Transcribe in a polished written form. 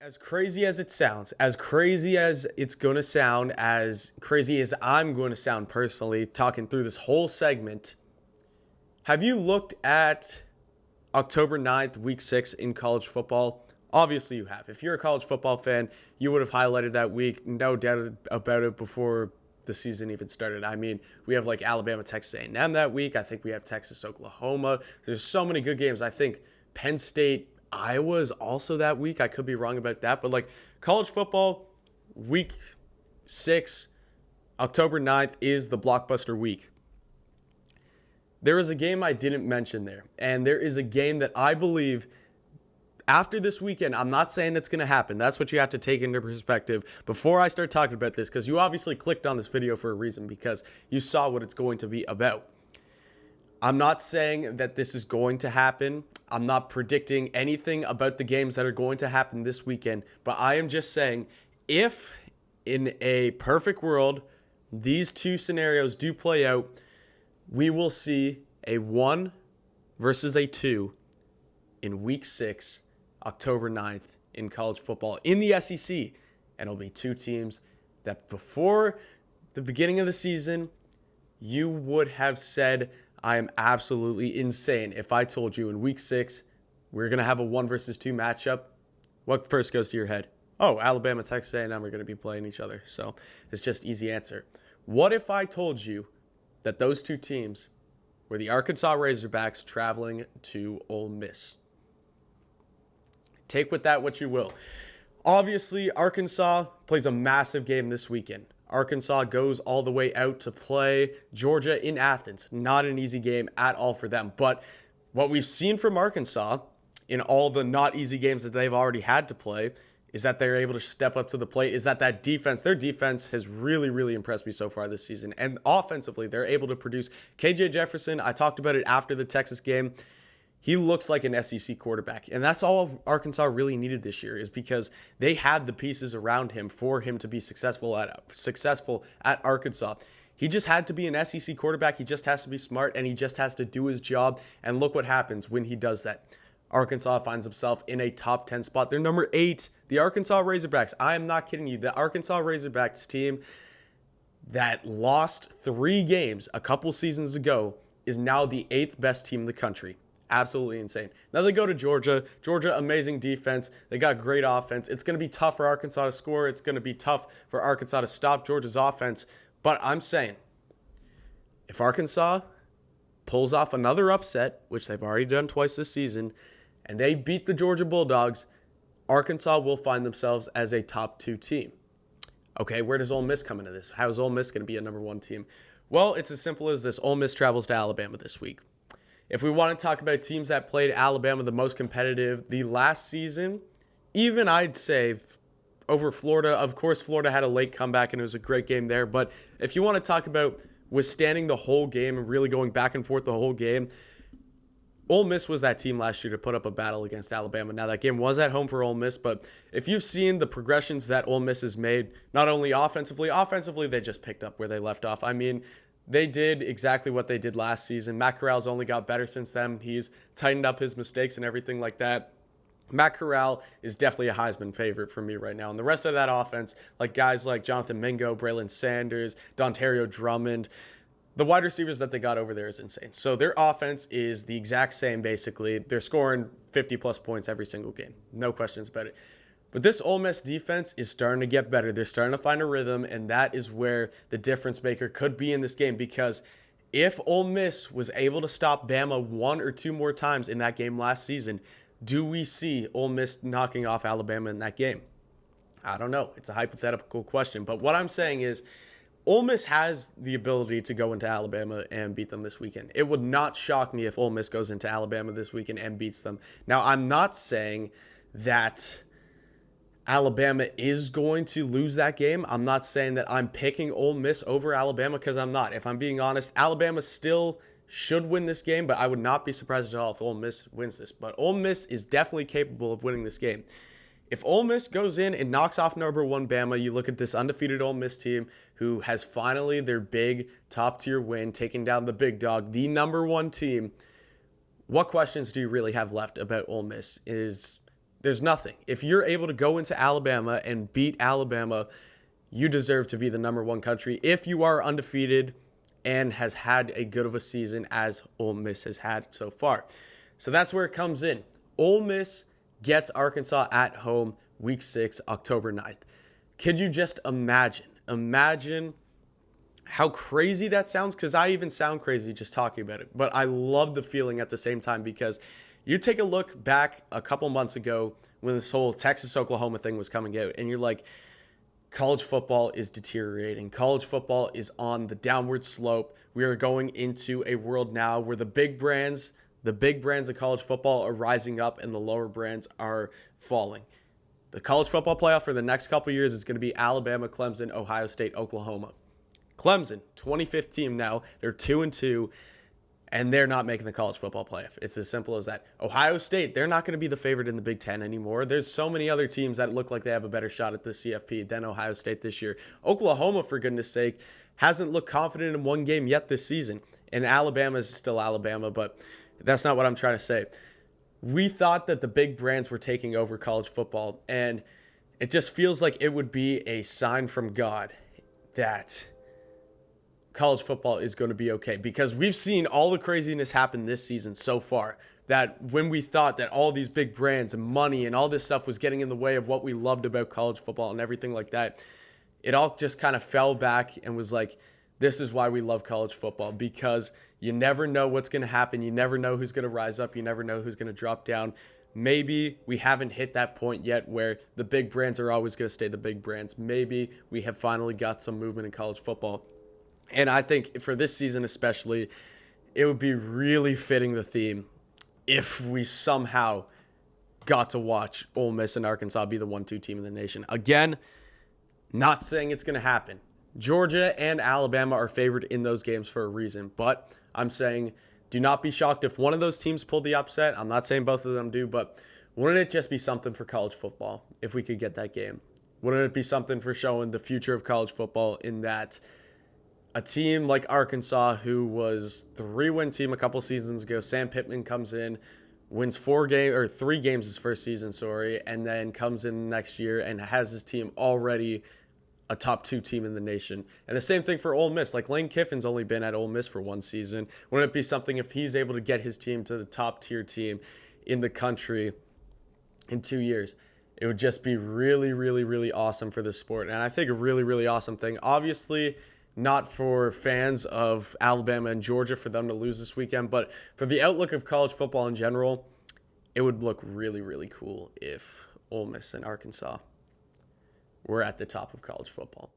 As crazy as it sounds, as crazy as it's going to sound, as crazy as I'm going to sound personally, talking through this whole segment, have you looked at October 9th, week 6 in college football? Obviously you have. If you're a college football fan, you would have highlighted that week, no doubt about it, before the season even started. I mean, we have like Alabama, Texas A&M that week. I think we have Texas, Oklahoma. There's so many good games. I think Penn State, Iowa is also that week. I could be wrong about that. But like college football, week 6, October 9th is the blockbuster week. There is a game I didn't mention there. And there is a game that I believe after this weekend, I'm not saying that's going to happen. That's what you have to take into perspective before I start talking about this, because you obviously clicked on this video for a reason, because you saw what it's going to be about. I'm not saying that this is going to happen. I'm not predicting anything about the games that are going to happen this weekend, but I am just saying, if in a perfect world, these two scenarios do play out, we will see a 1 versus a 2 in week 6, October 9th in college football in the SEC. And it'll be two teams that before the beginning of the season, you would have said, I am absolutely insane if I told you in week 6, we're going to have a 1 versus 2 matchup. What first goes to your head? Oh, Alabama, Texas A&M are going to be playing each other. So it's just easy answer. What if I told you that those two teams were the Arkansas Razorbacks traveling to Ole Miss? Take with that what you will. Obviously, Arkansas plays a massive game this weekend. Arkansas goes all the way out to play Georgia in Athens. Not an easy game at all for them. But what we've seen from Arkansas in all the not easy games that they've already had to play is that they're able to step up to the plate, is that defense, their defense has really, really impressed me so far this season. And offensively, they're able to produce. KJ Jefferson, I talked about it after the Texas game. He looks like an SEC quarterback. And that's all Arkansas really needed this year, is because they had the pieces around him for him to be successful at Arkansas. He just had to be an SEC quarterback. He just has to be smart, and he just has to do his job. And look what happens when he does that. Arkansas finds himself in a top 10 spot. They're number 8. The Arkansas Razorbacks. I am not kidding you. The Arkansas Razorbacks team that lost 3 games a couple seasons ago is now the 8th best team in the country. Absolutely insane. Now they go to Georgia. Georgia, amazing defense. They got great offense. It's going to be tough for Arkansas to score. It's going to be tough for Arkansas to stop Georgia's offense. But I'm saying, if Arkansas pulls off another upset, which they've already done twice this season, and they beat the Georgia Bulldogs, Arkansas will find themselves as a top 2 team. Okay, where does Ole Miss come into this? How is Ole Miss going to be a number 1 team? Well, it's as simple as this. Ole Miss travels to Alabama this week. If we want to talk about teams that played Alabama the most competitive the last season, even I'd say over Florida. Of course, Florida had a late comeback and it was a great game there. But if you want to talk about withstanding the whole game and really going back and forth the whole game, Ole Miss was that team last year to put up a battle against Alabama. Now, that game was at home for Ole Miss, but if you've seen the progressions that Ole Miss has made, not only offensively, they just picked up where they left off. I mean, they did exactly what they did last season. Matt Corral's only got better since then. He's tightened up his mistakes and everything like that. Matt Corral is definitely a Heisman favorite for me right now. And the rest of that offense, like guys like Jonathan Mingo, Braylon Sanders, Dontario Drummond, the wide receivers that they got over there is insane. So their offense is the exact same, basically. They're scoring 50-plus points every single game. No questions about it. But this Ole Miss defense is starting to get better. They're starting to find a rhythm, and that is where the difference maker could be in this game, because if Ole Miss was able to stop Bama 1 or 2 more times in that game last season, do we see Ole Miss knocking off Alabama in that game? I don't know. It's a hypothetical question. But what I'm saying is Ole Miss has the ability to go into Alabama and beat them this weekend. It would not shock me if Ole Miss goes into Alabama this weekend and beats them. Now, I'm not saying that Alabama is going to lose that game. I'm not saying that I'm picking Ole Miss over Alabama, because I'm not. If I'm being honest, Alabama still should win this game, but I would not be surprised at all if Ole Miss wins this. But Ole Miss is definitely capable of winning this game. If Ole Miss goes in and knocks off number 1 Bama, you look at this undefeated Ole Miss team who has finally their big top-tier win, taking down the big dog, the number 1 team. What questions do you really have left about Ole Miss? There's nothing. If you're able to go into Alabama and beat Alabama, you deserve to be the number one country if you are undefeated and has had a good of a season as Ole Miss has had so far. So that's where it comes in. Ole Miss gets Arkansas at home week 6, October 9th. Could you just imagine how crazy that sounds? Because I even sound crazy just talking about it. But I love the feeling at the same time, because you take a look back a couple months ago when this whole Texas-Oklahoma thing was coming out, and you're like, college football is deteriorating. College football is on the downward slope. We are going into a world now where the big brands of college football are rising up and the lower brands are falling. The college football playoff for the next couple years is going to be Alabama, Clemson, Ohio State, Oklahoma. Clemson, 25th team now. They're 2-2, and they're not making the college football playoff. It's as simple as that. Ohio State, they're not going to be the favorite in the Big Ten anymore. There's so many other teams that look like they have a better shot at the CFP than Ohio State this year. Oklahoma, for goodness sake, hasn't looked confident in one game yet this season. And Alabama is still Alabama, but that's not what I'm trying to say. We thought that the big brands were taking over college football, and it just feels like it would be a sign from God that college football is going to be okay, because we've seen all the craziness happen this season so far, that when we thought that all these big brands and money and all this stuff was getting in the way of what we loved about college football and everything like that, it all just kind of fell back and was like, this is why we love college football, because you never know what's going to happen. You never know who's going to rise up. You never know who's going to drop down. Maybe we haven't hit that point yet where the big brands are always going to stay the big brands. Maybe we have finally got some movement in college football. And I think for this season especially, it would be really fitting the theme if we somehow got to watch Ole Miss and Arkansas be the 1-2 team in the nation. Again, not saying it's going to happen. Georgia and Alabama are favored in those games for a reason, but I'm saying do not be shocked if one of those teams pulled the upset. I'm not saying both of them do, but wouldn't it just be something for college football if we could get that game? Wouldn't it be something for showing the future of college football, in that a team like Arkansas, who was the 3-win team a couple seasons ago, Sam Pittman comes in, wins 3 games his first season, and then comes in next year and has his team already a top 2 team in the nation. And the same thing for Ole Miss. Like, Lane Kiffin's only been at Ole Miss for 1 season. Wouldn't it be something if he's able to get his team to the top tier team in the country in 2 years? It would just be really, really, really awesome for the sport. And I think a really, really awesome thing. Obviously, not for fans of Alabama and Georgia for them to lose this weekend, but for the outlook of college football in general, it would look really, really cool if Ole Miss and Arkansas were at the top of college football.